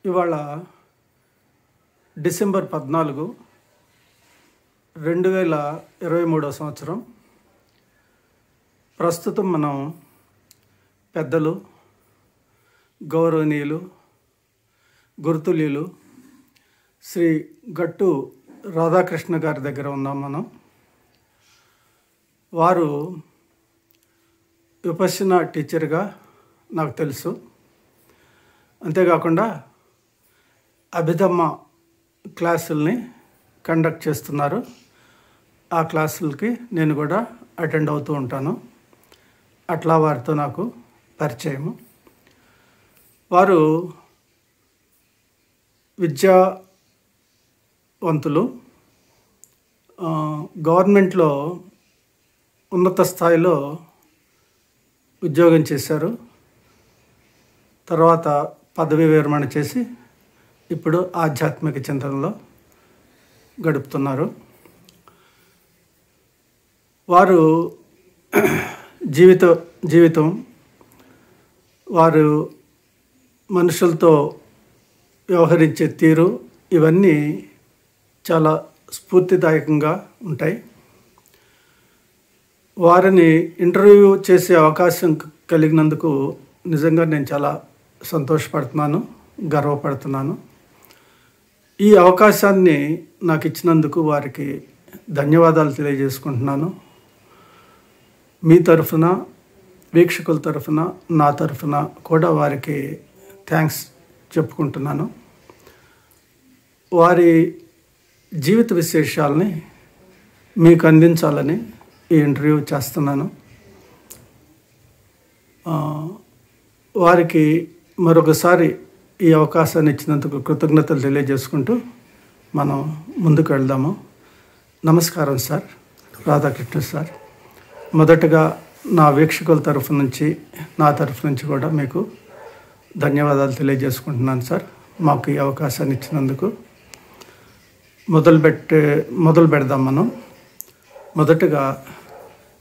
ఇవాళ డిసెంబర్ 14, 2023 సంవత్సరం. ప్రస్తుతం మనం పెద్దలు, గౌరవనీయులు, గురుతుల్యులు శ్రీ గట్టు రాధాకృష్ణ గారి దగ్గర ఉన్నాం మనం. వారు విపశ్యన టీచర్గా నాకు తెలుసు. అంతేకాకుండా అభిధమ్మ క్లాసుల్ని కండక్ట్ చేస్తున్నారు. ఆ క్లాసులకి నేను కూడా అటెండ్ అవుతూ ఉంటాను. అట్లా వారితో నాకు పరిచయము. వారు విద్యావంతులు, గవర్నమెంట్లో ఉన్నత స్థాయిలో ఉద్యోగం చేశారు. తర్వాత పదవీ విరమణ చేసి ఇప్పుడు ఆధ్యాత్మిక చింతనలో గడుపుతున్నారు. వారు జీవితం వారు మనుషులతో వ్యవహరించే తీరు ఇవన్నీ చాలా స్ఫూర్తిదాయకంగా ఉంటాయి. వారిని ఇంటర్వ్యూ చేసే అవకాశం కలిగినందుకు నిజంగా నేను చాలా సంతోషపడుతున్నాను, గర్వపడుతున్నాను. ఈ అవకాశాన్ని నాకు ఇచ్చినందుకు వారికి ధన్యవాదాలు తెలియజేసుకుంటున్నాను. మీ తరఫున, వీక్షకుల తరఫున, నా తరఫున కూడా వారికి థ్యాంక్స్ చెప్పుకుంటున్నాను. వారి జీవిత విశేషాలని మీకు అందించాలని ఈ ఇంటర్వ్యూ చేస్తున్నాను. వారికి మరొకసారి ఈ అవకాశాన్ని ఇచ్చినందుకు కృతజ్ఞతలు తెలియజేసుకుంటూ మనం ముందుకు వెళ్దాము. నమస్కారం సార్, రాధాకృష్ణ సార్. మొదటగా నా వీక్షకుల తరఫు నుంచి, నా తరఫు నుంచి కూడా మీకు ధన్యవాదాలు తెలియజేసుకుంటున్నాను సార్, మాకు ఈ అవకాశాన్ని ఇచ్చినందుకు. మొదలు పెడదాం మనం. మొదటగా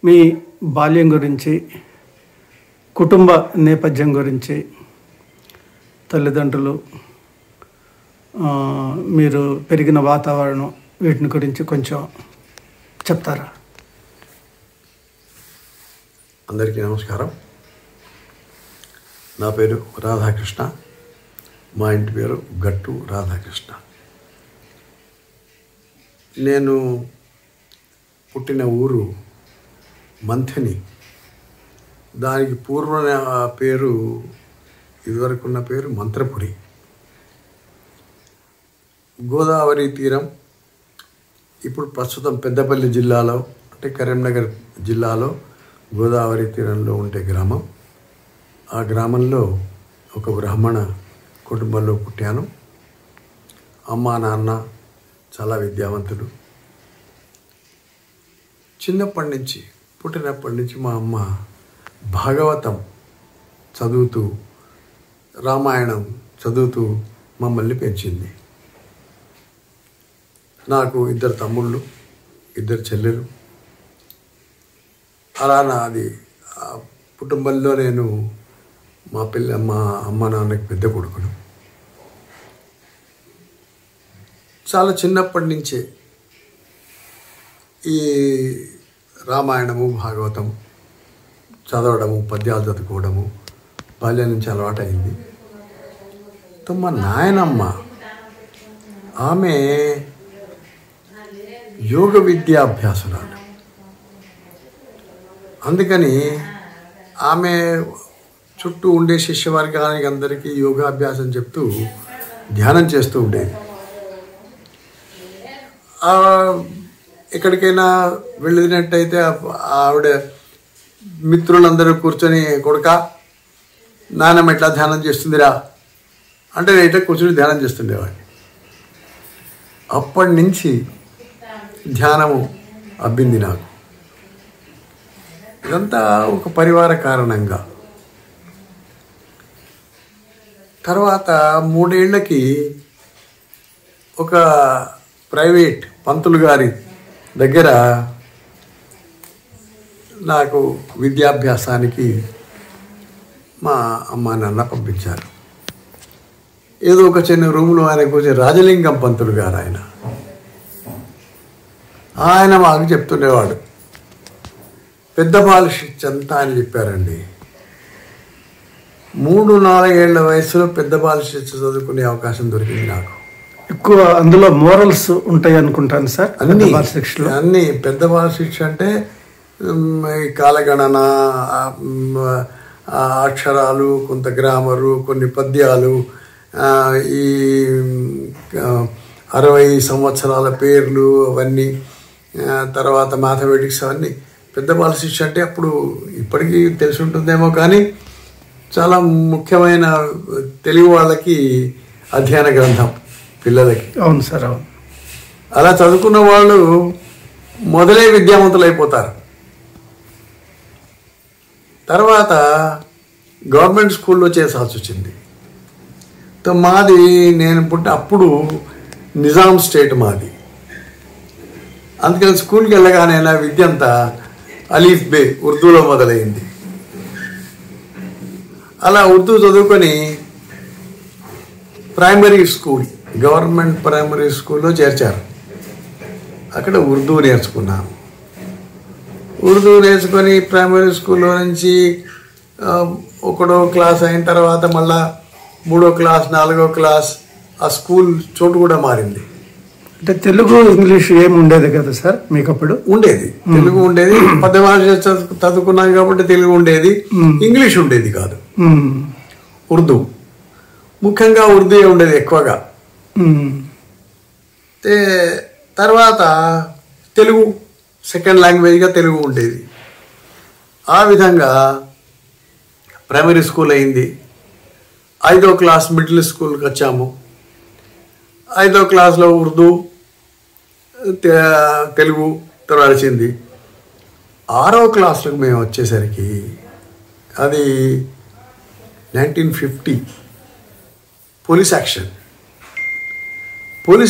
మీ బాల్యం గురించి, కుటుంబ నేపథ్యం గురించి, తల్లిదండ్రులు, మీరు పెరిగిన వాతావరణం, వీటిని గురించి కొంచెం చెప్తారా? అందరికీ నమస్కారం. నా పేరు రాధాకృష్ణ. మా ఇంటి పేరు గట్టు రాధాకృష్ణ. నేను పుట్టిన ఊరు మంథని. దానికి పూర్వ పేరు, ఇదివరకున్న పేరు మంత్రపురి. గోదావరి తీరం. ఇప్పుడు ప్రస్తుతం పెద్దపల్లి జిల్లాలో, అంటే కరీంనగర్ జిల్లాలో గోదావరి తీరంలో ఉండే గ్రామం. ఆ గ్రామంలో ఒక బ్రాహ్మణ కుటుంబంలో పుట్టాను. అమ్మ, నాన్న చాలా విద్యావంతులు. పుట్టినప్పటి నుంచి మా అమ్మ భాగవతం చదువుతూ, రామాయణం చదువుతూ మమ్మల్ని పెంచింది. నాకు 2 తమ్ముళ్ళు, 2 చెల్లెలు. అలా నాది కుటుంబంలో నేను మా అమ్మ నాన్నకి పెద్ద కొడుకును. చాలా చిన్నప్పటి నుంచే ఈ రామాయణము, భాగవతం చదవడము, పద్యాలు చదువుకోవడము బాల్యం నుంచి అలవాటైంది. మా నాయనమ్మ, ఆమె యోగ విద్యాభ్యాసురాలు. అందుకని ఆమె చుట్టూ ఉండే శిష్యవర్గానికి అందరికీ యోగాభ్యాసం చెప్తూ ధ్యానం చేస్తూ ఉండేది. ఎక్కడికైనా వెళ్ళినట్టయితే ఆవిడ మిత్రులందరూ కూర్చొని, కొడుక నాన్నమ్మ ఎట్లా ధ్యానం చేస్తుందిరా అంటే నేను ఇట్లా కూర్చొని ధ్యానం చేస్తుండేవాడిని. అప్పటి నుంచి ధ్యానము అబ్బింది నాకు. ఇదంతా ఒక పరివార కారణంగా. తర్వాత 3 ఏళ్ళకి ఒక ప్రైవేట్ పంతులు గారి దగ్గర నాకు విద్యాభ్యాసానికి మా అమ్మ నాన్న పంపించారు. ఏదో ఒక చిన్న రూమ్లో ఆయన కూర్చొని రాజలింగం పంతులు గారు ఆయన మాకు చెప్తుండేవాడు. పెద్ద బాల శిక్ష అంతా అని చెప్పారండి. 3-4 ఏళ్ల వయసులో పెద్ద బాల శిక్ష చదువుకునే అవకాశం దొరికింది నాకు. ఎక్కువ అందులో మోరల్స్ ఉంటాయి అనుకుంటాను సార్. అన్ని పెద్ద బాల శిక్ష అంటే ఈ కాలగణన, అక్షరాలు, కొంత గ్రామరు, కొన్ని పద్యాలు, ఈ 60 సంవత్సరాల పేర్లు అవన్నీ, తర్వాత మ్యాథమెటిక్స్ అవన్నీ. పెద్ద బాల శిక్ష అంటే అప్పుడు ఇప్పటికీ తెలిసి ఉంటుందేమో కానీ చాలా ముఖ్యమైన తెలుగు వాళ్ళకి అధ్యయన గ్రంథం పిల్లలకి. అవును సార్, అవును. అలా చదువుకున్న వాళ్ళు మొదలే విద్యావంతులు అయిపోతారు. తర్వాత గవర్నమెంట్ స్కూల్లో చేసాల్సి వచ్చింది. మాది నేను అప్పుడు నిజాం స్టేట్ మాది. అందుకని స్కూల్కి వెళ్ళగానే నా విద్య అంతా అలీఫ్ బే ఉర్దూలో మొదలైంది. అలా ఉర్దూ చదువుకొని ప్రైమరీ స్కూల్, గవర్నమెంట్ ప్రైమరీ స్కూల్లో చేర్చారు. అక్కడ ఉర్దూ నేర్చుకున్నాను. ఉర్దూ నేర్చుకొని ప్రైమరీ స్కూల్లో నుంచి 1వ క్లాస్ అయిన తర్వాత మళ్ళా 3వ క్లాస్, 4వ క్లాస్ ఆ స్కూల్ చోటు కూడా మారింది. అంటే తెలుగు ఇంగ్లీష్ ఏమి ఉండేది కదా సార్ మీకు అప్పుడు? ఉండేది, తెలుగు ఉండేది. పెద్ద భాష చదువుకున్నాం కాబట్టి తెలుగు ఉండేది, ఇంగ్లీష్ ఉండేది కాదు. ఉర్దూ, ముఖ్యంగా ఉర్దూ ఉండేది ఎక్కువగా. తర్వాత తెలుగు సెకండ్ లాంగ్వేజ్గా తెలుగు ఉండేది. ఆ విధంగా ప్రైమరీ స్కూల్ అయింది. 5వ క్లాస్ మిడిల్ స్కూల్కి వచ్చాము. 5వ క్లాస్లో ఉర్దూ, తెలుగు నడిచింది. 6వ క్లాస్లకు మేము వచ్చేసరికి అది 1950 పోలీస్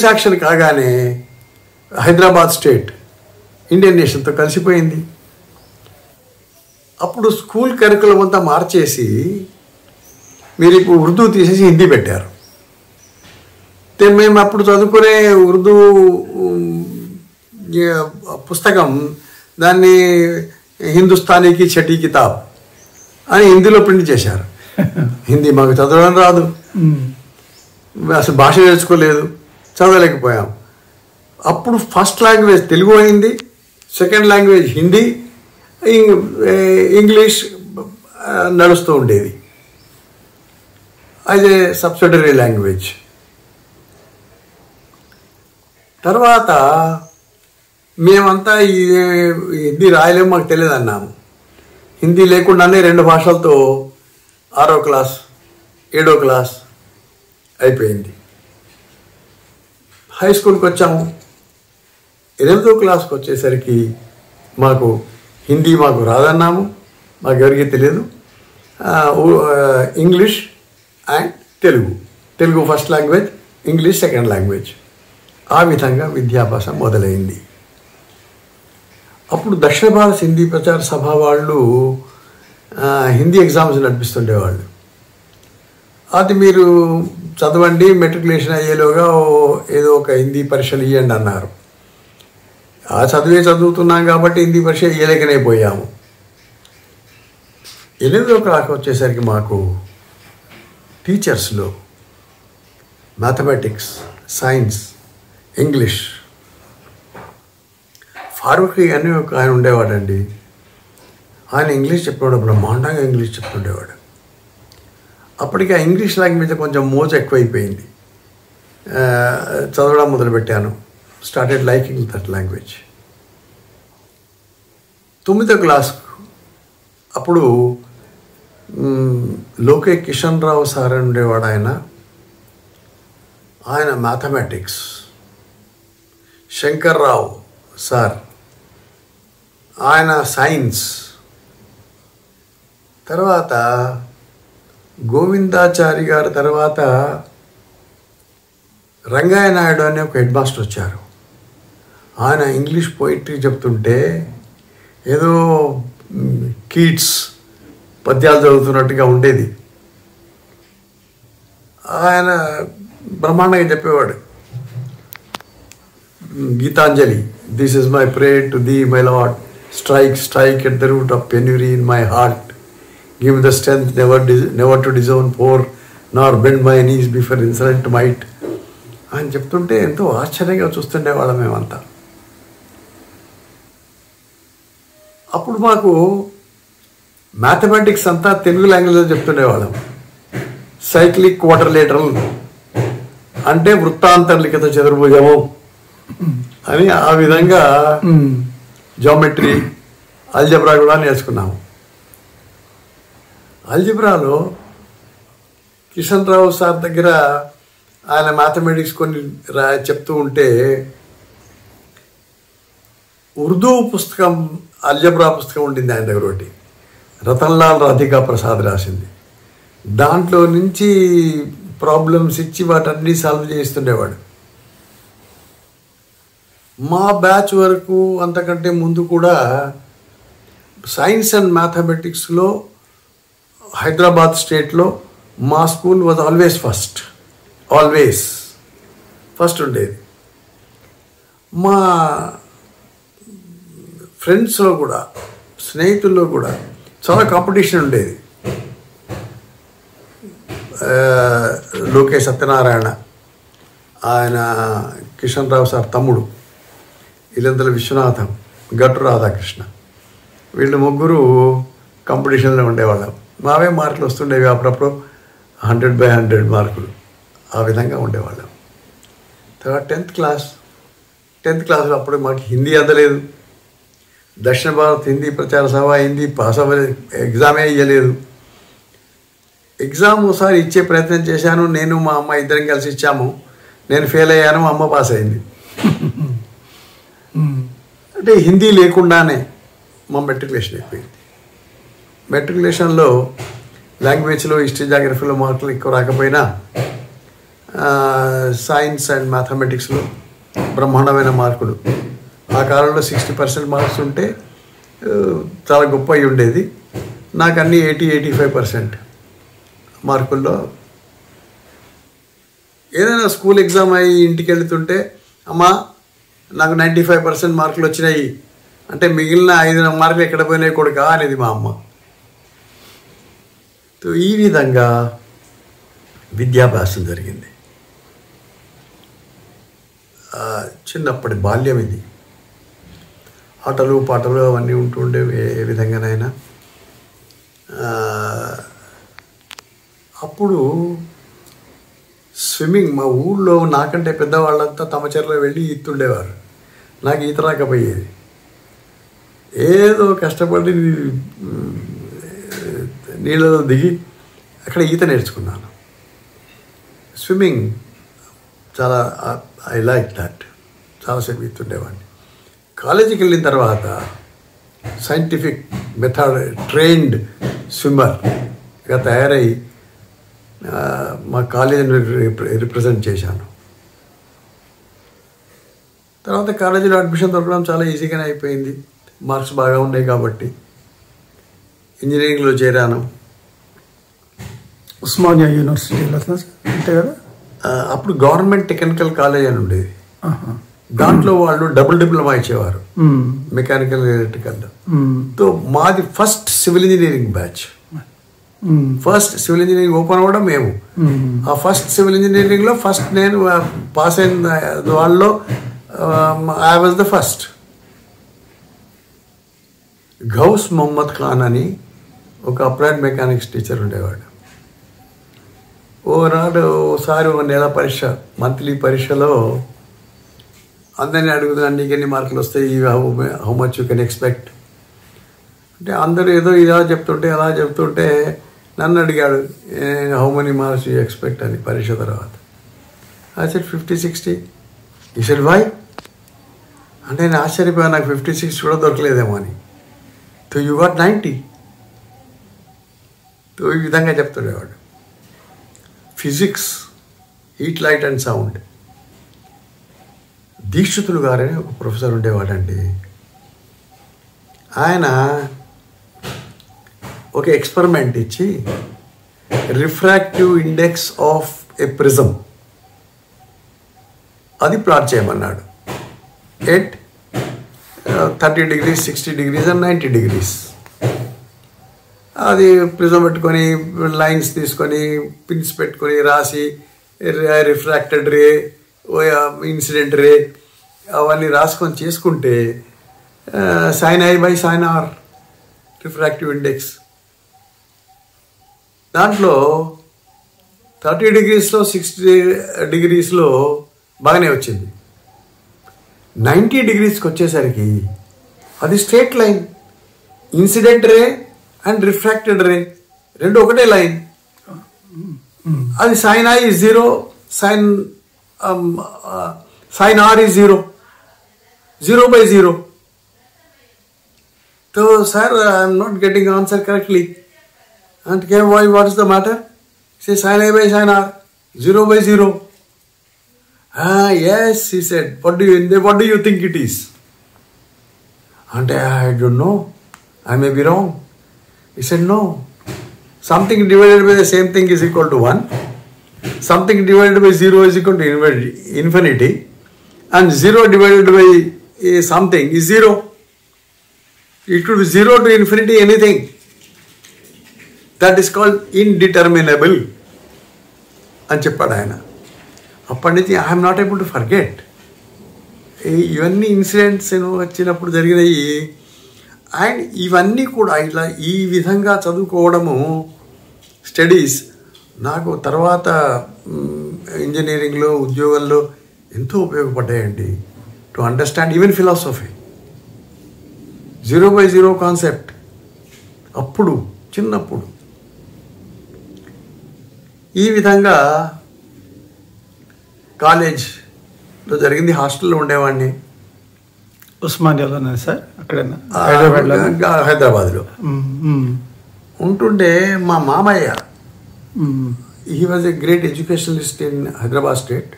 యాక్షన్ కాగానే హైదరాబాద్ స్టేట్ ఇండియన్ నేషన్తో కలిసిపోయింది. అప్పుడు స్కూల్ కరికులం అంతా మార్చేసి మీరు ఇప్పుడు ఉర్దూ తీసేసి హిందీ పెట్టారు. మేము అప్పుడు చదువుకునే ఉర్దూ పుస్తకం దాన్ని హిందుస్థానీకి ఛటీ కితాబ్ అని హిందీలో ప్రింట్ చేశారు. హిందీ మాకు చదవడం రాదు, అసలు భాష నేర్చుకోలేదు, చదవలేకపోయాం. అప్పుడు ఫస్ట్ లాంగ్వేజ్ తెలుగు అయింది, సెకండ్ లాంగ్వేజ్ హిందీ, ఇంగ్లీష్ నడుస్తూ ఉండేది యాజ్ ఏ సబ్సిడరీ లాంగ్వేజ్. తర్వాత మేమంతా హిందీ రాయలేము, మాకు తెలియదు అన్నాము. హిందీ లేకుండానే 2 భాషలతో 6వ క్లాస్ 7వ క్లాస్ అయిపోయింది. హై స్కూల్కి వచ్చాము. 8వ క్లాస్కి వచ్చేసరికి మాకు హిందీ మాకు రాదన్నాము, మాకు ఎవరికి తెలియదు. English and Telugu first language, English second language. ఆ విధంగా విద్యాభ్యాసం మొదలైంది. అప్పుడు దక్షిణ భారత హిందీ ప్రచార సభ వాళ్ళు హిందీ ఎగ్జామ్స్ నడిపిస్తుండేవాళ్ళు. అది మీరు చదవండి, మెట్రికులేషన్ అయ్యేలోగా ఏదో ఒక హిందీ పరీక్షలు ఇవ్వండి అన్నారు. ఆ చదువుతున్నాం కాబట్టి హిందీ పరీక్ష ఇవ్వలేకనేపోయాము. 8వ క్లాస్ వచ్చేసరికి మాకు టీచర్స్లో మ్యాథమెటిక్స్, సైన్స్, ఇంగ్లీష్, ఫారూఖీ అని ఒక ఆయన ఉండేవాడండి. ఆయన ఇంగ్లీష్ చెప్పేవాడు, బ్రహ్మాండంగా ఇంగ్లీష్ చెప్తుండేవాడు. అప్పటికి ఆ ఇంగ్లీష్ లాంగ్వేజ్ కొంచెం మోజు ఎక్కువైపోయింది. చదవడం మొదలుపెట్టాను. Started liking that language. 9వ క్లాస్ అప్పుడు లోకే కిషన్ రావు సార్ అని ఉండేవాడు. ఆయన మ్యాథమెటిక్స్, శంకర్ రావు సార్ ఆయన సైన్స్, తర్వాత గోవిందాచారి గారు, తర్వాత రంగయ్య నాయుడు అనే ఒక హెడ్ మాస్టర్ వచ్చారు. ఆయన ఇంగ్లీష్ పోయిటరీ చెప్తుంటే ఏదో కీట్స్ పద్యాలు చదువుతున్నట్టుగా ఉండేది. ఆయన బ్రహ్మాండంగా చెప్పేవాడు. Gitanjali, this is my prayer to thee my lord, strike at the root of penury in my heart, give me the strength never to disown poor, nor bend my knees before insolent might. అని చెప్తుంటే ఎంతో ఆశ్చర్యంగా చూస్తుండేవాళ్ళం మేమంతా. అప్పుడు మాకు mathematics అంతా తెలుగు లాంగ్వేజ్లో చెప్తుండేవాళ్ళం. Cyclic quadrilateral అంటే వృత్తాంతర్లిఖిత చతుర్భుజము అని ఆ విధంగా జామెట్రీ, అల్జబ్రా కూడా నేర్చుకున్నాము. అల్జబ్రాలో కిషన్ రావు సార్ దగ్గర ఆయన మ్యాథమెటిక్స్ కొన్ని చెప్తూ ఉంటే ఉర్దూ పుస్తకం, అల్జబ్రా పుస్తకం ఉండింది ఆయన దగ్గర ఒకటి, రతన్లాల్ రాధికా ప్రసాద్ రాసింది. దాంట్లో నుంచి ప్రాబ్లమ్స్ ఇచ్చి వాటన్నీ సాల్వ్ చేస్తుండేవాడు. మా బ్యాచ్ వరకు అంతకంటే ముందు కూడా సైన్స్ అండ్ మ్యాథమెటిక్స్లో హైదరాబాద్ స్టేట్లో మా స్కూల్ వాజ్ ఆల్వేస్ ఫస్ట్ ఉండేది. మా ఫ్రెండ్స్లో కూడా, స్నేహితుల్లో కూడా చాలా కాంపిటీషన్ ఉండేది. లోకేష్ సత్యనారాయణ, ఆయన కిషన్ రావు సార్ తమ్ముడు, ఇలంతల విశ్వనాథం, గట్టు రాధాకృష్ణ, వీళ్ళు ముగ్గురు కాంపిటీషన్లో ఉండేవాళ్ళం. మావే మార్కులు వస్తుండేవి అప్పుడప్పుడు 100/100 మార్కులు, ఆ విధంగా ఉండేవాళ్ళం. తర్వాత 10th క్లాస్లో అప్పుడు మాకు హిందీ అందలేదు. దక్షిణ భారత్ హిందీ ప్రచార సభ హిందీ పాస్ అవ్వలేదు, ఎగ్జామే ఇవ్వలేదు. ఎగ్జామ్ ఒకసారి ఇచ్చే ప్రయత్నం చేశాను, నేను మా అమ్మ ఇద్దరం కలిసి ఇచ్చాము. నేను ఫెయిల్ అయ్యాను, మా అమ్మ పాస్ అయింది. అంటే హిందీ లేకుండానే మా మెట్రికులేషన్ అయిపోయింది. మెట్రికులేషన్లో లాంగ్వేజ్లో, హిస్టరీ, జాగ్రఫీలో మార్కులు ఎక్కువ రాకపోయినా సైన్స్ అండ్ మ్యాథమెటిక్స్లో బ్రహ్మాండమైన మార్కులు. ఆ కాలంలో 60% మార్క్స్ ఉంటే చాలా గొప్ప అయి ఉండేది. నాకు అన్నీ 80-85% మార్కుల్లో. ఏదైనా స్కూల్ ఎగ్జామ్ అయ్యి ఇంటికి వెళుతుంటే, అమ్మా నాకు 95% మార్కులు వచ్చినాయి అంటే మిగిలిన 5 మార్కులు ఎక్కడ పోయినాయి కొడుకా అనేది మా అమ్మ. ఈ విధంగా విద్యాభ్యాసం జరిగింది. చిన్నప్పటి బాల్యం ఇది. ఆటలు పాటలు అవన్నీ ఉంటుండేవి ఏ విధంగానైనా. అప్పుడు స్విమ్మింగ్, మా ఊళ్ళో నాకంటే పెద్దవాళ్ళంతా తమ చెరువులో వెళ్ళి ఈతుండేవారు. నాకు ఈత రాకపోయేది. ఏదో కష్టపడి నీళ్ళలో దిగి అక్కడ ఈత నేర్చుకున్నాను. స్విమ్మింగ్ చాలా ఐ లైక్ దట్. చాలాసేపు ఈతుండేవాడిని. కాలేజీకి వెళ్ళిన తర్వాత సైంటిఫిక్ మెథడ్ ట్రైన్డ్ స్విమ్మర్గా తయారై మా కాలేజీని రిప్రజెంట్ చేశాను. తర్వాత కాలేజీలో అడ్మిషన్ దొరకడం చాలా ఈజీగానే అయిపోయింది. మార్క్స్ బాగా ఉన్నాయి కాబట్టి ఇంజనీరింగ్లో చేరాను. ఉస్మానియా యూనివర్సిటీలో అంతే కదా. అప్పుడు గవర్నమెంట్ టెక్నికల్ కాలేజ్ అని ఉండేది. దాంట్లో వాళ్ళు డబుల్ డిప్లొమా ఇచ్చేవారు, మెకానికల్, ఎలక్ట్రికల్. తో మాది first civil engineering batch. First civil engineering open అవ్వడం మేము. ఆ ఫస్ట్ సివిల్ ఇంజనీరింగ్లో ఫస్ట్ నేను పాస్ అయిన వాళ్ళలో I was the first. Ghouse Mohammed Khan అని ఒక అప్లైడ్ మెకానిక్స్ టీచర్ ఉండేవాడు. ఓసారి ఒక నెల పరీక్ష, మంత్లీ పరీక్షలో అందరినీ అడుగుతున్నాను, నీకు ఎన్ని మార్కులు వస్తాయి, how much you can expect అంటే అందరూ ఏదో ఇలా చెప్తుంటే అలా చెప్తుంటే నన్ను అడిగాడు, how many marks you expect అని పరీక్ష తర్వాత. I said 50-60. ఈ సెడ్ వై అంటే నేను ఆశ్చర్యపోయాను, నాకు 56 కూడా దొరకలేదేమో అని. తో యూ గాట్ 90. తో ఈ విధంగా చెప్తుండేవాడు. Physics, heat, light and sound, Dikshitulu గారని ఒక ప్రొఫెసర్ ఉండేవాడండి. ఆయన ఒక ఎక్స్పెరిమెంట్ ఇచ్చి refractive index of a prism, అది ప్లాట్ చేయమన్నాడు. At 30 degrees, 60 degrees and 90 degrees. అది ప్రిజం పెట్టుకొని లైన్స్ తీసుకొని పిన్స్ పెట్టుకొని రాసి రిఫ్రాక్టెడ్ రే, ఇన్సిడెంట్ రే అవన్నీ రాసుకొని చేసుకుంటే sin I by sin R refractive index. దాంట్లో 30 degreesలో 60 degreesలో బాగానే వచ్చింది. 90 degreesకి వచ్చేసరికి అది straight line. Incident ray and refracted ray రెండు ఒకటే లైన్. అది sin I is 0, sin R is 0, 0 by 0. So, sir, I am not getting answer correctly. And why? What is the matter? Say sin I by sin R, 0 by 0. Yes, he said. What do you think it is? And I don't know. I may be wrong. He said, no. Something divided by the same thing is equal to 1. Something divided by 0 is equal to infinity. And 0 divided by something is 0. It could be 0 to infinity, anything. That is called indeterminable. అని చెప్పాడు ఆయన. అప్పటి నుంచి I'm not able to forget. ఇవన్నీ incidents వచ్చినప్పుడు జరిగినాయి. And ఇవన్నీ కూడా ఇట్లా ఈ విధంగా చదువుకోవడము స్టడీస్ నాకు తర్వాత ఇంజనీరింగ్లో ఉద్యోగంలో ఎంతో ఉపయోగపడ్డాయండి. To understand even philosophy. 0 by 0 concept అప్పుడు చిన్నప్పుడు ఈ విధంగా కాలేజ్లో జరిగింది. హాస్టల్లో ఉండేవాడిని. ఉస్మానియాలోనే సార్? అక్కడేనా? హైదరాబాద్లో ఉంటుండే మా మామయ్య, he was a great educationist in Hyderabad state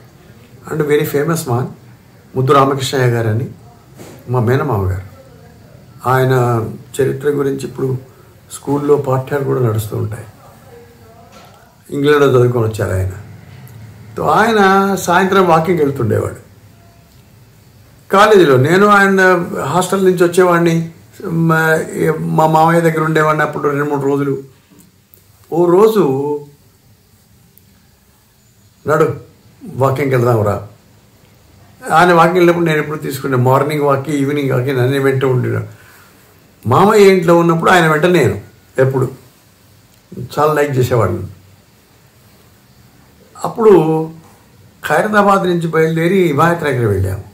and very famous man, Muddu Ramakrishnaiah గారు అని మా మేనమామ గారు. ఆయన చరిత్ర గురించి ఇప్పుడు స్కూల్లో పాఠ్యాలు కూడా నడుస్తూ ఉంటాయి. ఇంగ్లాండ్లో చదువుకొని వచ్చారు ఆయన. ఆయన సాయంత్రం వాకింగ్ వెళ్తుండేవాడు కాలేజీలో. నేను ఆయన హాస్టల్ నుంచి వచ్చేవాడిని, మా మామయ్య దగ్గర ఉండేవాడిని అప్పుడు 2-3 రోజులు. ఓ రోజు నడు వాకింగ్కి వెళ్దాంరా. ఆయన వాకింగ్ వెళ్ళినప్పుడు నేను ఎప్పుడు తీసుకునే మార్నింగ్ వాక్, ఈవినింగ్ వాక్ నన్ను వెంట ఉండేవాడు. మామయ్య ఇంట్లో ఉన్నప్పుడు ఆయన వెంట నేను ఎప్పుడు చాలా లైక్ చేసేవాడిని. అప్పుడు ఖైరతాబాద్ నుంచి బయలుదేరి హిమాయత్ నగర్ వెళ్ళాము.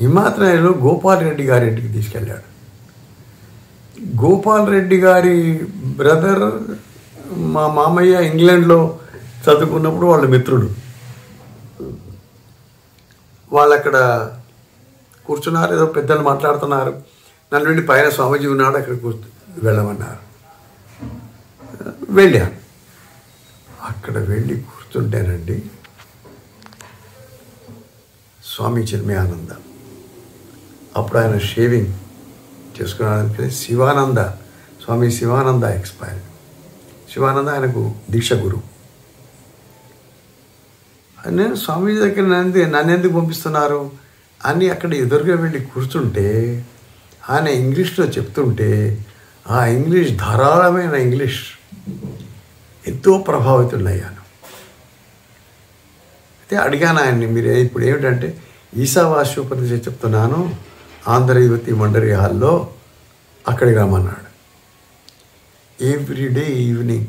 హిమాయత్ నగర్లో గోపాల్ రెడ్డి గారి ఇంటికి తీసుకెళ్ళాడు. గోపాల్ రెడ్డి గారి బ్రదర్ మా మామయ్య ఇంగ్లాండ్లో చదువుకున్నప్పుడు వాళ్ళ మిత్రుడు. వాళ్ళు అక్కడ కూర్చున్నారు, ఏదో పెద్దలు మాట్లాడుతున్నారు. నన్ను వెళ్ళి పైన స్వామీజీ ఉన్నాడు, అక్కడ వెళ్ళమన్నారు. వెళ్ళాను. అక్కడ వెళ్ళి కూర్చుంటేనండి స్వామి చిన్మయానంద, అప్పుడు ఆయన షేవింగ్ చేసుకున్నాడు. శివానంద, స్వామి శివానంద ఎక్స్పైర్. శివానంద ఆయనకు దీక్ష గురువు. నేను స్వామీజీ దగ్గర నన్ను ఎందుకు పంపిస్తున్నారు అని అక్కడ ఎదురుగా వెళ్ళి కూర్చుంటే ఆయన ఇంగ్లీష్లో చెప్తుంటే ఆ ఇంగ్లీష్ ధారాళమైన ఇంగ్లీష్ ఎంతో ప్రభావితులయ్యాను. అయితే అడిగాను ఆయన్ని, మీరు ఇప్పుడు ఏమిటంటే ఈశావాస్యోపనిషత్తు చెప్తున్నాను ఆంధ్ర యువతి మండలి హాల్లో, అక్కడికి రమ్మన్నాడు. ఎవ్రీడే ఈవినింగ్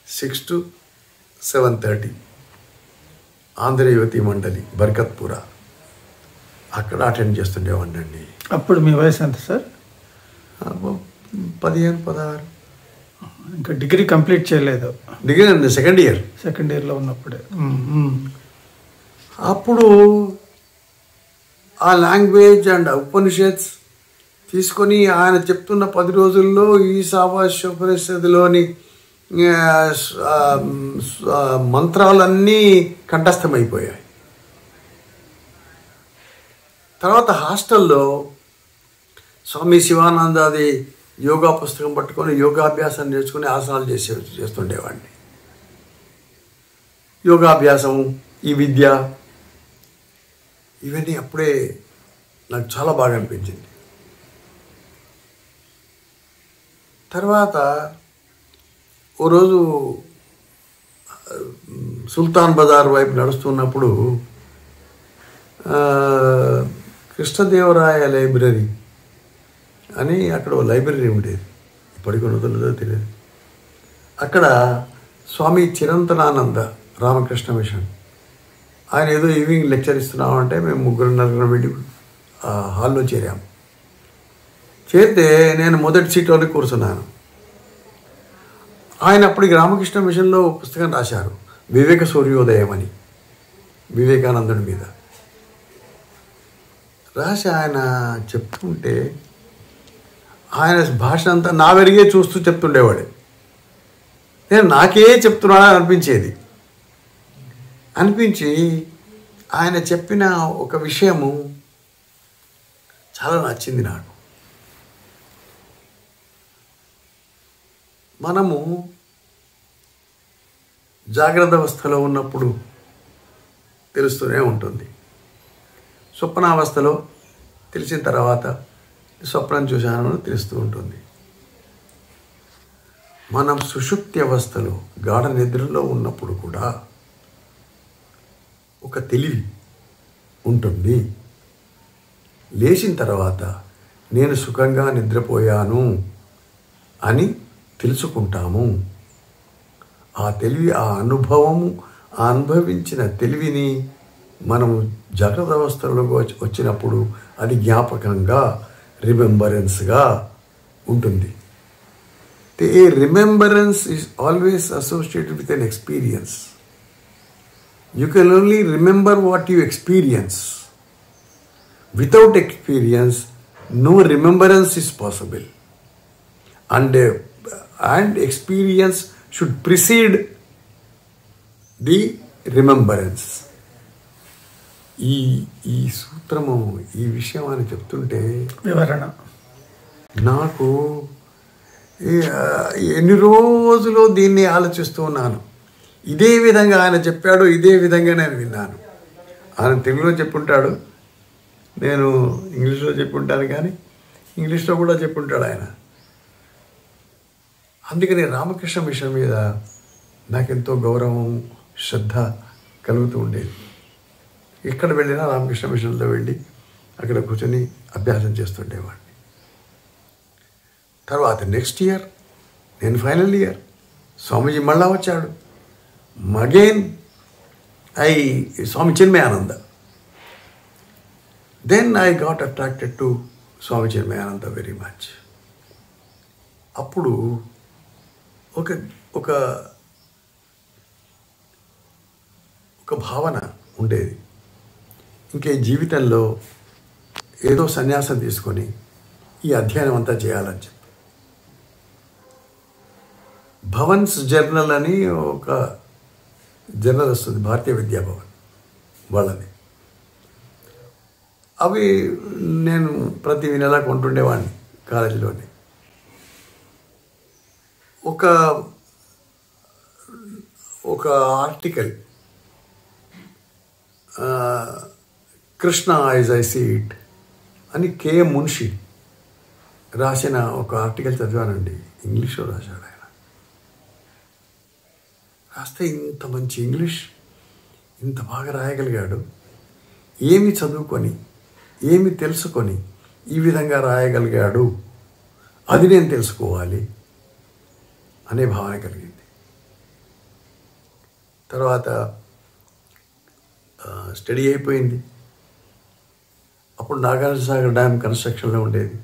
6 to 7:30 ఆంధ్ర యువతి మండలి బర్కత్పుర, అక్కడ అటెండ్ చేస్తుండేవాడిని అండి. అప్పుడు మీ వయసు ఎంత సార్? 15-16. ఇంకా డిగ్రీ కంప్లీట్ చేయలేదు? డిగ్రీ అండి, సెకండ్ ఇయర్లో ఉన్నప్పుడే. అప్పుడు ఆ లాంగ్వేజ్ అండ్ ఉపనిషత్స్ తీసుకొని ఆయన చెప్తున్న 10 రోజుల్లో ఈశావాస్యోపనిషత్తులోని మంత్రాలన్నీ కంఠస్థమైపోయాయి. తర్వాత హాస్టల్లో స్వామి శివానందాది యోగా పుస్తకం పట్టుకొని యోగాభ్యాసం నేర్చుకుని ఆసనాలు చేస్తుండేవాడిని. యోగాభ్యాసం, ఈ విద్య, ఇవన్నీ అప్పుడే నాకు చాలా బాగా అనిపించింది. తర్వాత ఓ రోజు సుల్తాన్ బజార్ వైపు నడుస్తున్నప్పుడు కృష్ణదేవరాయ లైబ్రరీ అని అక్కడ ఓ లైబ్రరీ ఉండేది, ఇప్పటికి ఉన్నదో తెలియదు. అక్కడ స్వామి చిరంతనానంద రామకృష్ణ మిషన్ ఆయన ఏదో ఈవినింగ్ లెక్చర్ ఇస్తున్నామంటే మేము 3-4 వెళ్ళి ఆ హాల్లో చేరాము. చేరితే నేను మొదటి సీట్లోనే కూర్చున్నాను. ఆయన అప్పటికి రామకృష్ణ మిషన్లో పుస్తకం రాశారు, వివేక సూర్యోదయం అని, వివేకానందుడి మీద రాసి ఆయన చెప్తుంటే ఆయన భాష అంతా నా వెరిగే చూస్తూ చెప్తుండేవాడు. నేను నాకే చెప్తున్నానని అనిపించి ఆయన చెప్పిన ఒక విషయము చాలా నచ్చింది నాకు. మనము జాగ్రత్త అవస్థలో ఉన్నప్పుడు తెలుస్తూనే ఉంటుంది, స్వప్నావస్థలో తెలిసిన తర్వాత స్వప్నం చూశానని తెలుస్తూ ఉంటుంది. మనం సుషుప్తి అవస్థలో గాఢ నిద్రలో ఉన్నప్పుడు కూడా ఒక తెలివి ఉంటుంది. లేచిన తర్వాత నేను సుఖంగా నిద్రపోయాను అని తెలుసుకుంటాము. ఆ తెలివి, ఆ అనుభవము, ఆ అనుభవించిన తెలివిని మనము జాగ్రత్త అవస్థలో వచ్చినప్పుడు అది జ్ఞాపకంగా, రిమెంబరెన్స్గా ఉంటుంది. A remembrance is always associated with an experience. You can only remember what you experience. Without experience, no remembrance is possible. And experience should precede the remembrance. ఈ సూత్రము, ఈ విషయం అని చెప్తుంటే వివరణ నాకు ఎన్ని రోజులు దీన్ని ఆలోచిస్తూ ఉన్నాను. ఇదే విధంగా ఆయన చెప్పాడు, ఇదే విధంగా నేను విన్నాను. ఆయన తెలుగులో చెప్పుంటాడు, నేను ఇంగ్లీష్లో చెప్పుంటాను, కానీ ఇంగ్లీష్లో కూడా చెప్పుంటాడు ఆయన. అందుకని రామకృష్ణ మిషన్ మీద నాకెంతో గౌరవం, శ్రద్ధ కలుగుతూ ఉండేది. ఎక్కడ వెళ్ళినా రామకృష్ణ మిషన్లో వెళ్ళి అక్కడ కూర్చొని అభ్యాసం చేస్తుండేవాడిని. తర్వాత నెక్స్ట్ ఇయర్ నేను ఫైనల్ ఇయర్, స్వామీజీ మళ్ళా వచ్చాడు. Again Swami Chinmayananda. Then I got attracted to Swami Chinmayananda very much. అప్పుడు ఒక ఒక ఒక భావన ఉండేది, ఇంకే జీవితంలో ఏదో సన్యాసం తీసుకొని ఈ అధ్యయనం అంతా చేయాలని చెప్పి. భవన్స్ జర్నల్ అని ఒక జర్నల్ వస్తుంది, భారతీయ విద్యాభవన్ వాళ్ళని. అవి నేను ప్రతి నెలా కొంటుండేవాడిని కాలేజీలోని. ఒక article, Krishna as I see it అని కే మున్షి రాసిన ఒక ఆర్టికల్ చదివానండి. ఇంగ్లీష్లో రాశాడు ఆయన. రాస్తే ఇంత మంచి ఇంగ్లీష్, ఇంత బాగా రాయగలిగాడు. ఏమి చదువుకొని, ఏమి తెలుసుకొని ఈ విధంగా రాయగలిగాడు, అది నేను తెలుసుకోవాలి అనే భావన కలిగింది. తర్వాత స్టడీ అయిపోయింది. అప్పుడు నాగార్జున సాగర్ డ్యామ్ కన్స్ట్రక్షన్లో ఉండేది.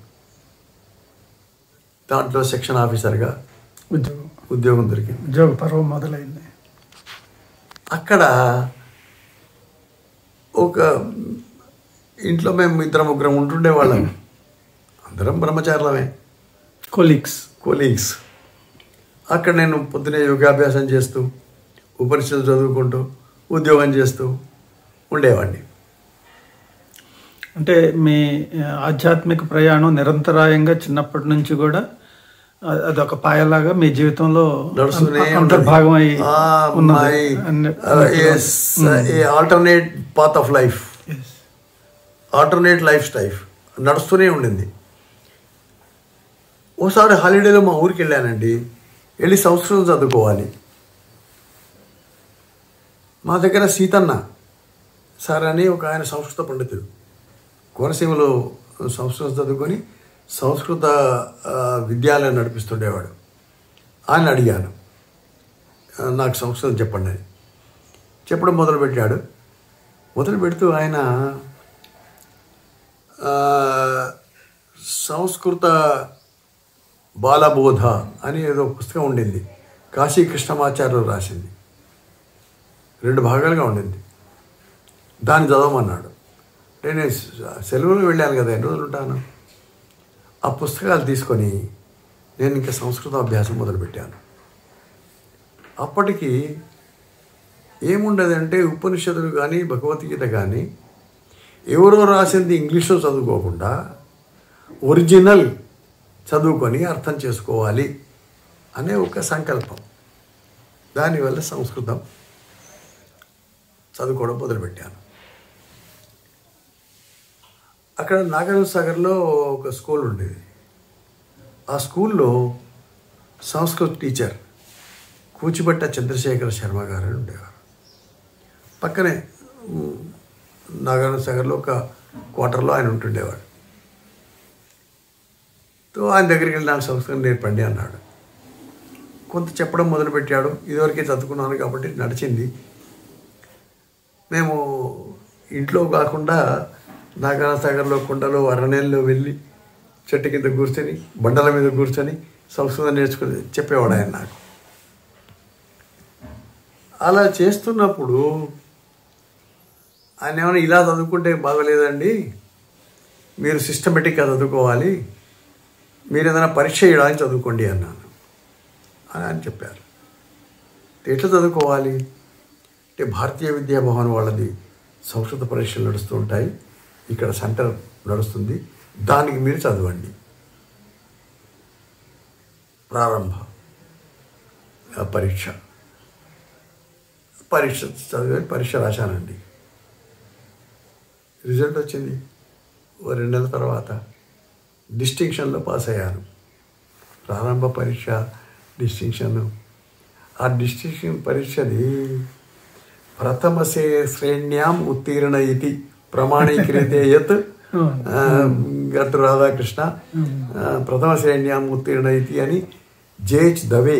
దాంట్లో సెక్షన్ ఆఫీసర్గా ఉద్యోగం దొరికింది. ఉద్యోగ పర్వం మొదలైంది. అక్కడ ఒక ఇంట్లో మేము 2-3 ఉంటుండేవాళ్ళం. అందరం బ్రహ్మచారులమే, కొలీగ్స్. అక్కడ నేను పొద్దునే యోగాభ్యాసం చేస్తూ, ఉపనిషత్తు చదువుకుంటూ, ఉద్యోగం చేస్తూ ఉండేవాడిని. అంటే మీ ఆధ్యాత్మిక ప్రయాణం నిరంతరాయంగా చిన్నప్పటి నుంచి కూడా అదొక పాయలాగా మీ జీవితంలో నడుస్తూనే అంతర్భాగమై alternate path of life, alternate life style నడుస్తూనే ఉండింది. ఓసారి హాలిడేలో మా ఊరికి వెళ్ళానండి. వెళ్ళి సంస్కృతం చదువుకోవాలి. మా దగ్గర సీతన్న సార్ అని ఒక ఆయన సంస్కృత పండితుడు, కోనసీమలో సంస్కృతం చదువుకొని సంస్కృత విద్యాలయం నడిపిస్తుండేవాడు. ఆయన అడిగాను, నాకు సంస్కృతం చెప్పండి అని. చెప్పడం మొదలుపెట్టాడు. మొదలు పెడుతూ ఆయన సంస్కృత బాలబోధ అని ఏదో పుస్తకం ఉండింది, కాశీ కృష్ణమాచార్యులు రాసింది, 2 భాగాలుగా ఉండింది. దాన్ని చదవమన్నాడు. నేను సెలవులు వెళ్ళాను కదా, ఎన్ని రోజులు ఉంటాను. ఆ పుస్తకాలు తీసుకొని నేను ఇంకా సంస్కృత అభ్యాసం మొదలుపెట్టాను. అప్పటికి ఏముండదంటే ఉపనిషత్తులు కానీ భగవద్గీత కానీ ఎవరో రాసింది ఇంగ్లీష్లో చదువుకోకుండా ఒరిజినల్ చదువుకొని అర్థం చేసుకోవాలి అనే ఒక సంకల్పం. దానివల్ల సంస్కృతం చదువుకోవడం మొదలుపెట్టాను. అక్కడ నాగార్జునసాగర్లో ఒక స్కూల్ ఉండేది. ఆ స్కూల్లో సంస్కృత టీచర్ కూచిపట్ట చంద్రశేఖర శర్మ గారు అని ఉండేవారు. పక్కనే నాగార్జునసాగర్లో ఒక క్వార్టర్లో ఆయన ఉంటుండేవాడు. ఆయన దగ్గరికి వెళ్ళి నాకు సంస్కృతం నేర్పండి అన్నాడు. కొంత చెప్పడం మొదలుపెట్టాడు. ఇదివరకే చదువుకున్నాను కాబట్టి నడిచింది. మేము ఇంట్లో కాకుండా నాగార్జునసాగర్లో కొండలో అరణ్యంలో వెళ్ళి చెట్టు కింద కూర్చొని బండల మీద కూర్చొని సంస్కృతం నేర్చుకుని చెప్పేవాడు ఆయన నాకు. అలా చేస్తున్నప్పుడు ఆయన ఏమైనా ఇలా చదువుకుంటే బాగోలేదండి, మీరు సిస్టమేటిక్గా చదువుకోవాలి, మీరు ఏదైనా పరీక్ష చేయడానికి చదువుకోండి అన్నాను అని ఆయన చెప్పారు. ఎట్లా చదువుకోవాలి అంటే భారతీయ విద్యాభవన్ వాళ్ళది సంస్కృత పరీక్షలు నడుస్తూ ఉంటాయి, ఇక్కడ సెంటర్ నడుస్తుంది, దానికి మీరు చదవండి. ప్రారంభ పరీక్ష చదివి పరీక్ష రాశానండి. రిజల్ట్ వచ్చింది. 2 నెలల తర్వాత డిస్టింక్షన్లో పాస్ అయ్యాను. ప్రారంభ పరీక్ష డిస్టింక్షన్. ఆ డిస్టింక్షన్ పరీక్షని ప్రథమ శ్రేణ్యాం ఉత్తీర్ణ ఇది ప్రమాణీకృతే యత్ గట్టు రాధాకృష్ణ ప్రథమ శ్రేణ్యాం ఉత్తీర్ణ ఇది అని జేహెచ్ దవే,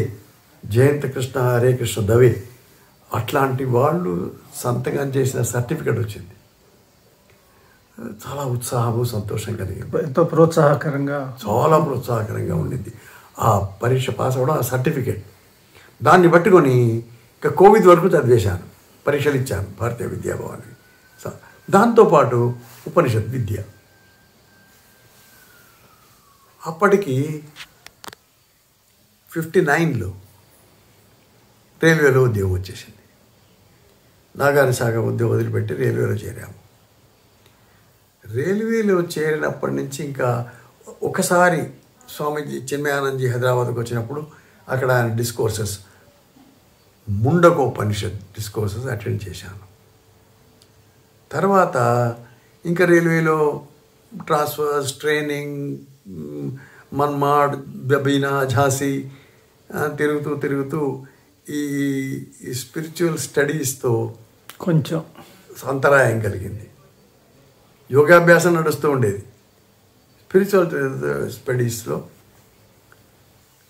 జయంత కృష్ణ హరే కృష్ణ దవే అట్లాంటి వాళ్ళు సంతకం చేసిన సర్టిఫికెట్ వచ్చింది. చాలా ఉత్సాహము సంతోషం కలిగింది. ఎంతో ప్రోత్సాహకరంగా, చాలా ప్రోత్సాహకరంగా ఉండింది ఆ పరీక్ష పాస్ అవ్వడం, ఆ సర్టిఫికేట్. దాన్ని పట్టుకొని ఇక కోవిడ్ వరకు చదివేశాను, పరీక్షలు ఇచ్చాను భారతీయ విద్యాభవన్. దాంతోపాటు ఉపనిషత్ విద్య. అప్పటికి 59లో రైల్వేలో ఉద్యోగం వచ్చేసింది. నాగార్జునసాగర్ ఉద్యోగం వదిలిపెట్టి రైల్వేలో చేరాము. రైల్వేలో చేరినప్పటి నుంచి ఇంకా ఒకసారి స్వామీజీ చిన్మయానందజీ హైదరాబాద్కి వచ్చినప్పుడు అక్కడ ఆయన డిస్కోర్సెస్, ముండకోపనిషత్ డిస్కోర్సెస్ అటెండ్ చేశాను. తర్వాత ఇంకా రైల్వేలో ట్రాన్స్ఫర్స్, ట్రైనింగ్, మన్మాడ్, బబీనా, ఝాన్సీ తిరుగుతూ ఈ స్పిరిచువల్ స్టడీస్తో కొంచెం అంతరాయం కలిగింది. యోగాభ్యాసం నడుస్తూ ఉండేది, స్పిరిచువల్ స్టడీస్లో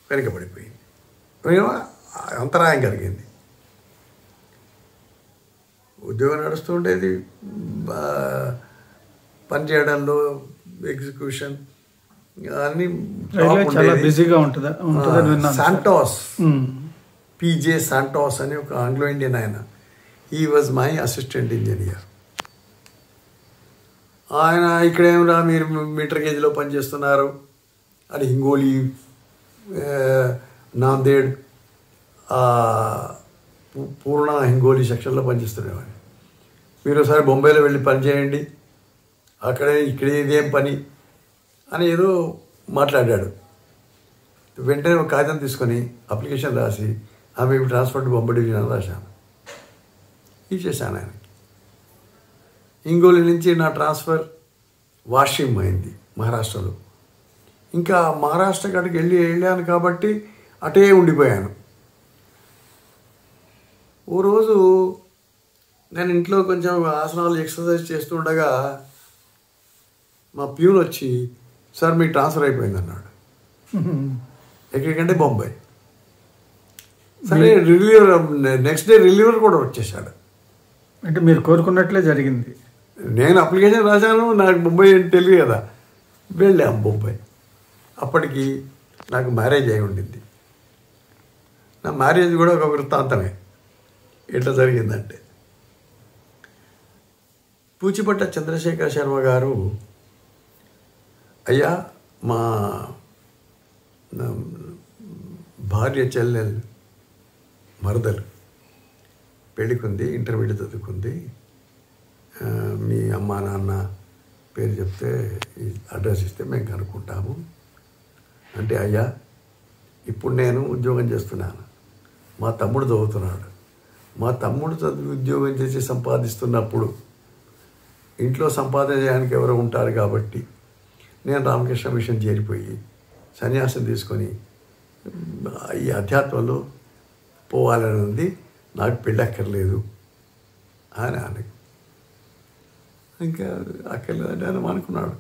వెనుకబడిపోయింది, అంతరాయం కలిగింది. ఉద్యోగం నడుస్తూ ఉండేది, పనిచేయడంలో ఎగ్జిక్యూషన్ అన్నీ చాలా బిజీగా ఉంటుందా? శాంటోస్, పిజే శాంటోస్ అని ఒక ఆంగ్లో ఇండియన్ ఆయన, he was my assistant engineer. ఆయన ఇక్కడేమరా మీరు మీటర్ గేజ్లో పనిచేస్తున్నారు అని హింగోలి, నాందేడ్, పూర్ణ హింగోలి సెక్షన్లో పనిచేస్తుండేవాడిని. మీరు ఒకసారి బొంబాయిలో వెళ్ళి పనిచేయండి, ఇక్కడే ఇదేం పని అని ఏదో మాట్లాడాడు. వెంటనే ఒక కాగితం తీసుకొని అప్లికేషన్ రాసి ఆమె ట్రాన్స్ఫర్ టు బొంబాయి డివిజన్ అని రాశాను. ఇచ్చేసాను ఆయనకి. ఇంగోలి నుంచి నా ట్రాన్స్ఫర్ వాషిం అయింది మహారాష్ట్రలో. ఇంకా మహారాష్ట్ర కాడికి వెళ్ళాను కాబట్టి అటే ఉండిపోయాను. ఓ రోజు నేను ఇంట్లో కొంచెం ఆసనాలు ఎక్సర్సైజ్ చేస్తుండగా మా ప్యూన్ వచ్చి, సార్ మీకు ట్రాన్స్ఫర్ అయిపోయింది అన్నాడు. ఎక్కడికంటే బొంబాయి. సరే రిలీవర్, నెక్స్ట్ డే రిలీవర్ కూడా వచ్చేసాడు. అంటే మీరు కోరుకున్నట్లే జరిగింది. నేను అప్లికేషన్ రాశాను, నాకు బొంబాయి అని తెలియదు కదా. వెళ్ళాం బొంబాయి. అప్పటికి నాకు మ్యారేజ్ అయి ఉండింది. నా మ్యారేజ్ కూడా ఒక వృత్తాంతమే. ఎట్లా జరిగిందంటే, పూచిపట్ట చంద్రశేఖర శర్మ గారు, అయ్యా మా భార్య చెల్లెలు మరదలు పెళ్ళికుంది, ఇంటర్మీడియట్ చదువుకుంది, మీ అమ్మా నాన్న పేరు చెప్తే అడ్రస్ ఇస్తే మేము కనుక్కుంటాము అంటే, అయ్యా ఇప్పుడు నేను ఉద్యోగం చేస్తున్నాను, మా తమ్ముడు చదువుతున్నాడు, మా తమ్ముడు చదువు ఉద్యోగం చేసి సంపాదిస్తున్నప్పుడు ఇంట్లో సంపాదన చేయడానికి ఎవరు ఉంటారు కాబట్టి నేను రామకృష్ణ మిషన్ చేరిపోయి సన్యాసం తీసుకొని ఈ అధ్యాత్మంలో పోవాలని ఉంది, నాకు పెళ్ళక్కర్లేదు అని అని. ఇంకా అక్కర్లేదంటే అని అనుకున్నాడు.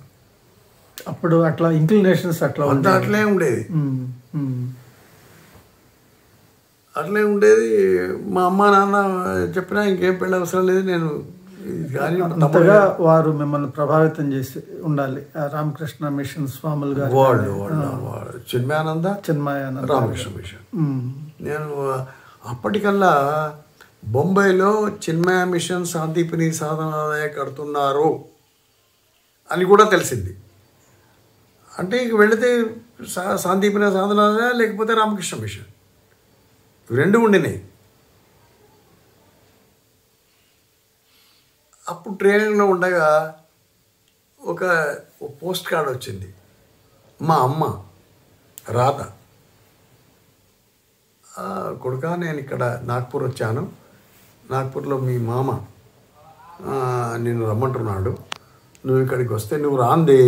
అప్పుడు అట్లా ఇంక్లినేషన్స్ అట్లా అంతా అట్లే ఉండేది. అట్లే ఉండేది. మా అమ్మ నాన్న చెప్పినా ఇంకేం పెళ్ళి అవసరం లేదు, నేను కానీ అంతగా వారు మిమ్మల్ని ప్రభావితం చేసి ఉండాలి. రామకృష్ణ మిషన్ స్వాములు గారు వాళ్ళు చిన్మయానంద రామకృష్ణ మిషన్. నేను అప్పటికల్లా బొంబాయిలో చిన్మయ మిషన్ శాంతిపుని సాధనాలయ కడుతున్నారు అని కూడా తెలిసింది. అంటే ఇంక వెళితే శాంతిపుని సాధనాలయ లేకపోతే రామకృష్ణ మిషన్, రెండు ఉండినాయి. అప్పుడు ట్రైనింగ్లో ఉండగా ఒక పోస్ట్ కార్డ్ వచ్చింది. మా అమ్మ రాధ, కొడుకా నేను ఇక్కడ నాగ్పూర్ వచ్చాను, నాగ్పూర్లో మీ మామ నేను రమ్మంటున్నాడు, నువ్వు ఇక్కడికి వస్తే నువ్వు రాందే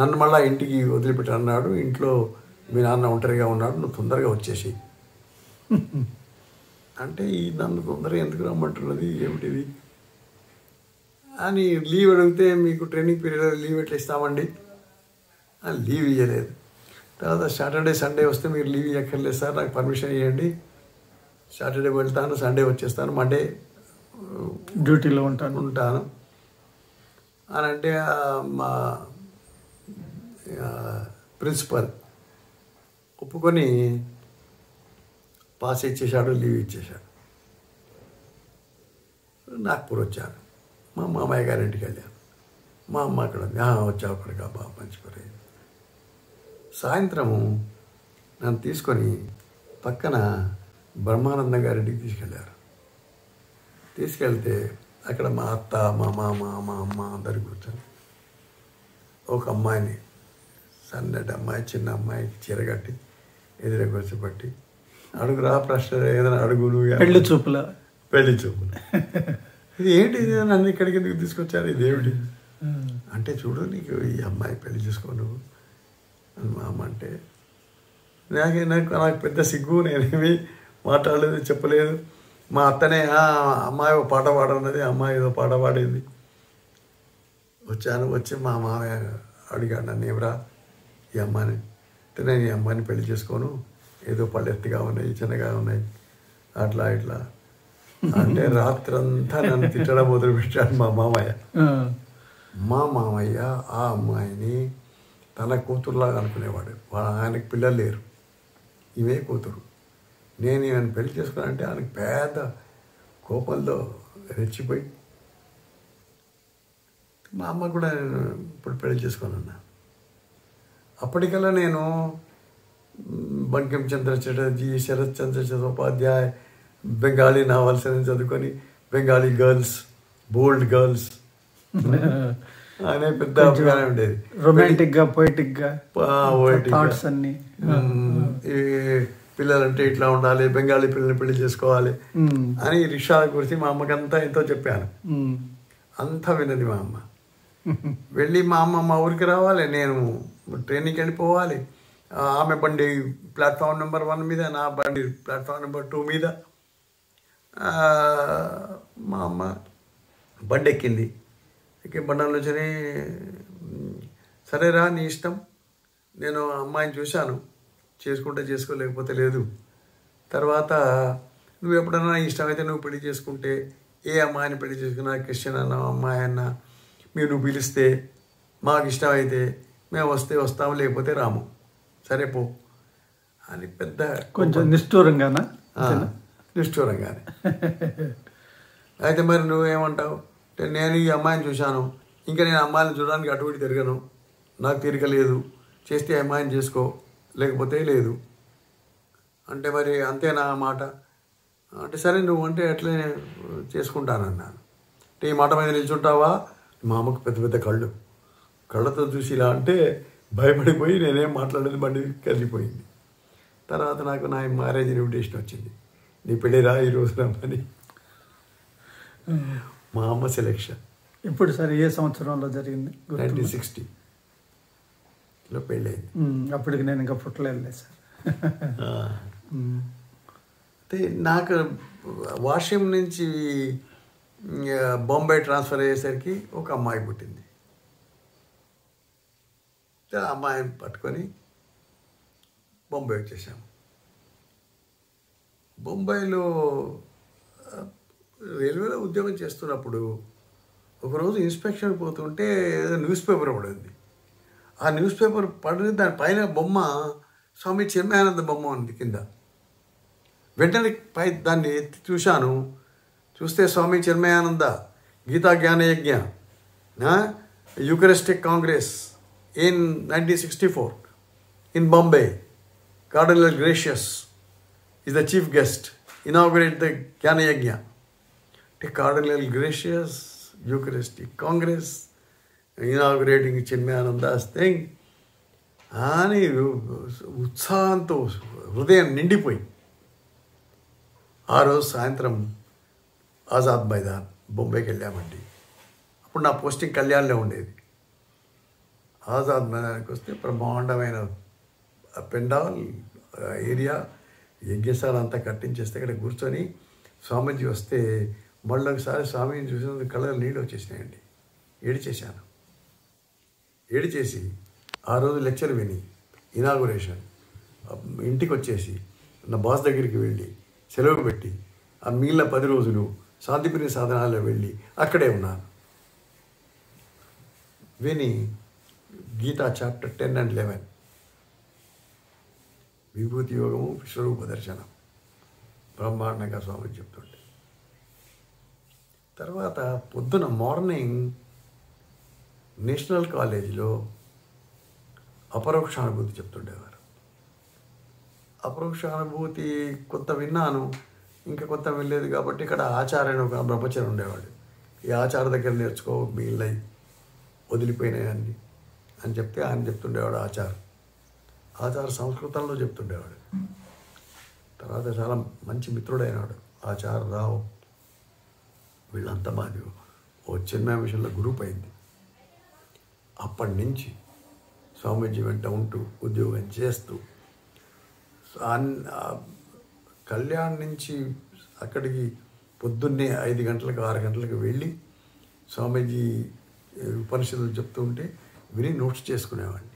నన్ను మళ్ళీ ఇంటికి వదిలిపెట్టి అన్నాడు, ఇంట్లో మీ నాన్న ఒంటరిగా ఉన్నాడు, నువ్వు తొందరగా వచ్చేసి అంటే ఈ నన్ను తొందరగా ఎందుకు రమ్మంటున్నది ఏమిటిది అని లీవ్ అడిగితే, మీకు ట్రైనింగ్ పీరియడ్ లీవ్ ఎట్లా ఇస్తామండి, లీవ్ ఇవ్వలేదు. తర్వాత సాటర్డే సండే వస్తే మీరు లీవ్ ఇవ్వక్కర్లేదు సార్, నాకు పర్మిషన్ ఇవ్వండి, సాటర్డే వెళ్తాను, సండే వచ్చేస్తాను, మండే డ్యూటీలో ఉంటాను అని అంటే మా ప్రిన్సిపల్ ఒప్పుకొని పాస్ ఇచ్చేశాడు, లీవ్ ఇచ్చేశాడు. నాగ్పూర్ వచ్చాను, మా మామయ్య గారింటికి వెళ్ళాను. మా అమ్మ అక్కడ వచ్చావు అక్కడికి, బాగా మంచిపోయి. సాయంత్రము నన్ను తీసుకొని పక్కన బ్రహ్మానంద గారింటికి తీసుకెళ్ళారు. తీసుకెళ్తే అక్కడ మా అత్త, మా మామ, మా అమ్మ అందరు కూర్చొని ఒక అమ్మాయిని, సన్నటి అమ్మాయి, చిన్న అమ్మాయి చీరగట్టి ఎదురు కూర్చోబెట్టి, అడుగురా ప్రశ్న ఏదైనా అడుగులు, పెళ్లి చూపుల ఇది ఏంటి, ఇది నన్ను ఇక్కడికి ఎందుకు తీసుకొచ్చారు, ఇదేమిటి అంటే, చూడు నీకు ఈ అమ్మాయి పెళ్లి చేసుకోను అని మా అమ్మ అంటే, నాకు పెద్ద సిగ్గు, నేనేమి మాట్లాడలేదు, చెప్పలేదు. మా అత్తనే అమ్మాయి ఒక పాట పాడన్నది, అమ్మాయి ఏదో పాట పాడింది. వచ్చాను, వచ్చి మా మామయ్య అడిగాడు నన్ను, ఏమరా ఈ అమ్మాయిని, నేను ఈ అమ్మాయిని పెళ్లి చేసుకోను, ఏదో పళ్ళు ఎత్తుగా ఉన్నాయి, చిన్నగా ఉన్నాయి, అట్లా ఇట్లా అంటే రాత్రంతా నన్ను తిట్టడం మొదలుపెట్టాడు మా మామయ్య. మా మామయ్య ఆ అమ్మాయిని తన కూతురులాగా అనుకునేవాడు. ఆయనకు పిల్లలు లేరు, ఇవే కూతురు. నేను ఈయన పెళ్లి చేసుకున్నానంటే ఆయనకు పెద్ద కోపంలో రెచ్చిపోయి, మా అమ్మ కూడా నేను ఇప్పుడు పెళ్లి చేసుకున్నా. అప్పటికల్లా నేను బంకిం చంద్ర చటర్జీ, శరత్ చంద్ర చటోపాధ్యాయ్, బెంగాలీ నావల్స్ అని చదువుకొని, బెంగాలీ గర్ల్స్, బోల్డ్ గర్ల్స్ అనే పెద్ద అభిప్రాయం ఉండేది. రొమాంటిక్గా పోయిటిక్గా థాట్స్ అన్ని. ఈ పిల్లలంటే ఇట్లా ఉండాలి, బెంగాలీ పిల్లల్ని పెళ్లి చేసుకోవాలి అని రిక్షాల గురించి మా అమ్మకంతా ఎంతో చెప్పాను. అంతా విన్నది మా అమ్మ. వెళ్ళి మా అమ్మ మా ఊరికి రావాలి, నేను ట్రైనింగ్కి వెళ్ళిపోవాలి. ఆమె బండి ప్లాట్ఫామ్ నెంబర్ 1 మీద, నా బండి ప్లాట్ఫామ్ నెంబర్ 2 మీద. మా అమ్మ బండి ఎక్కింది. బండల నుంచి సరేరా నీ ఇష్టం, నేను అమ్మాయిని చూశాను, చేసుకుంటే చేసుకో లేకపోతే లేదు. తర్వాత నువ్వు ఎప్పుడన్నా ఇష్టమైతే నువ్వు పెళ్లి చేసుకుంటే ఏ అమ్మాయిని పెళ్లి చేసుకున్నా, క్రిస్టియన్ అన్న అమ్మాయి అన్నా నువ్వు పిలిస్తే మాకు ఇష్టమైతే మేము వస్తాము, లేకపోతే రాము, సరే పో అని పెద్ద కొంచెం నిష్ఠూరంగానే. అయితే మరి నువ్వేమంటావు అంటే, నేను ఈ అమ్మాయిని చూశాను, ఇంకా నేను అమ్మాయిని చూడడానికి అటు ఇటు తిరగను, నాకు తీరిక లేదు, చేస్తే అమ్మాయిని చేసుకో లేకపోతే లేదు అంటే మరి అంతేనా మాట అంటే, సరే నువ్వు అంటే అట్లే చేసుకుంటానన్నాను. అంటే ఈ మాట మీద నిల్చుంటావా? మా అమ్మకు పెద్ద పెద్ద కళ్ళతో చూసి ఇలా అంటే భయపడిపోయి నేనేం మాట్లాడేది, బండి కదిలిపోయింది. తర్వాత నాకు నా మ్యారేజ్ ఇన్విటేషన్ వచ్చింది, నీ పెళ్ళిరా ఈ రోజు రమ్మని. మా అమ్మ సెలెక్షన్. ఇప్పుడు సరే ఏ సంవత్సరంలో జరిగింది? 1960లో పెళ్ళయింది. అప్పటికి నేను ఇంకా పుట్టలేదు సార్. అయితే నాకు వాషిం నుంచి బాంబే ట్రాన్స్ఫర్ అయ్యేసరికి ఒక అమ్మాయి పుట్టింది. ఆ అమ్మాయిని పట్టుకొని బొంబాయి వచ్చేసాము. బొంబాయిలో రైల్వేలో ఉద్యోగం చేస్తున్నప్పుడు ఒకరోజు ఇన్స్పెక్షన్ పోతుంటే ఏదో న్యూస్ పేపర్ పడింది. ఆ న్యూస్ పేపర్ పడిన దానిపైన బొమ్మ స్వామి చిన్మయానంద బొమ్మ ఉంది కింద. వెంటనే దాన్ని ఎత్తి చూశాను. చూస్తే స్వామి Chinmayananda Gita Jnanayajna యూకరిస్టిక్ Congress in 1964 in Bombay. Cardinal Gracious is the chief guest, inaugurate the Jnana Yajna. Cardinal Gracious, Eucharistic Congress, inaugurating Chinmayananda's thing. అని ఉత్సాహంతో హృదయం నిండిపోయి ఆ రోజు సాయంత్రం ఆజాద్ మైదాన్ బొంబాయికి వెళ్ళామండి. అప్పుడు నా పోస్టింగ్ కళ్యాణ్లో ఉండేది. ఆజాద్ మైదానికి వస్తే బ్రహ్మాండమైన పెండాల్ ఏరియా, యజ్ఞశాల అంతా కట్టించేస్తే ఇక్కడ కూర్చొని స్వామీజీ వస్తే మళ్ళీ ఒకసారి స్వామీజీ చూసినందుకు కళ్ళలో నీళ్ళు వచ్చేసినాయండి. ఏడిచేసి ఆ రోజు లెక్చర్ విని ఇనాగురేషన్ ఇంటికి వచ్చేసి నా బాస్ దగ్గరికి వెళ్ళి సెలవు పెట్టి ఆ మిగిలిన 10 రోజులు శాంతిపురి సాధనాల్లో వెళ్ళి అక్కడే ఉన్నాను. విని గీతా చాప్టర్ 10 and 11 విభూతి యోగము విశ్వరూప దర్శనం బ్రహ్మాండంగా స్వామి చెప్తుంటే, తర్వాత పొద్దున మార్నింగ్ నేషనల్ కాలేజీలో అపరోక్షానుభూతి చెప్తుండేవారు. అపరోక్షానుభూతి కొంత విన్నాను, ఇంకా కొంత వినలేదు. కాబట్టి ఇక్కడ ఆచార్య ఒక బ్రహ్మచారి ఉండేవాడు. ఈ ఆచార్య దగ్గర నేర్చుకో, మిగిలినవి వదిలిపోయినాయన్ని అని చెప్తే ఆయన చెప్తుండేవాడు. ఆచార సంస్కృతంలో చెప్తుండేవాడు. తర్వాత చాలా మంచి మిత్రుడైనాడు ఆచార్య రావు. వీళ్ళంతా మాది ఓ చిన్మయ మిషన్లో గ్రూప్ అయింది. అప్పటి నుంచి స్వామీజీ వెంట ఉంటూ ఉద్యోగం చేస్తూ కళ్యాణ్ నుంచి అక్కడికి పొద్దున్నే 5 గంటలకు 6 గంటలకు వెళ్ళి స్వామీజీ ఉపనిషత్తులు చెప్తూ ఉంటే విని నోట్స్ చేసుకునేవాడిని.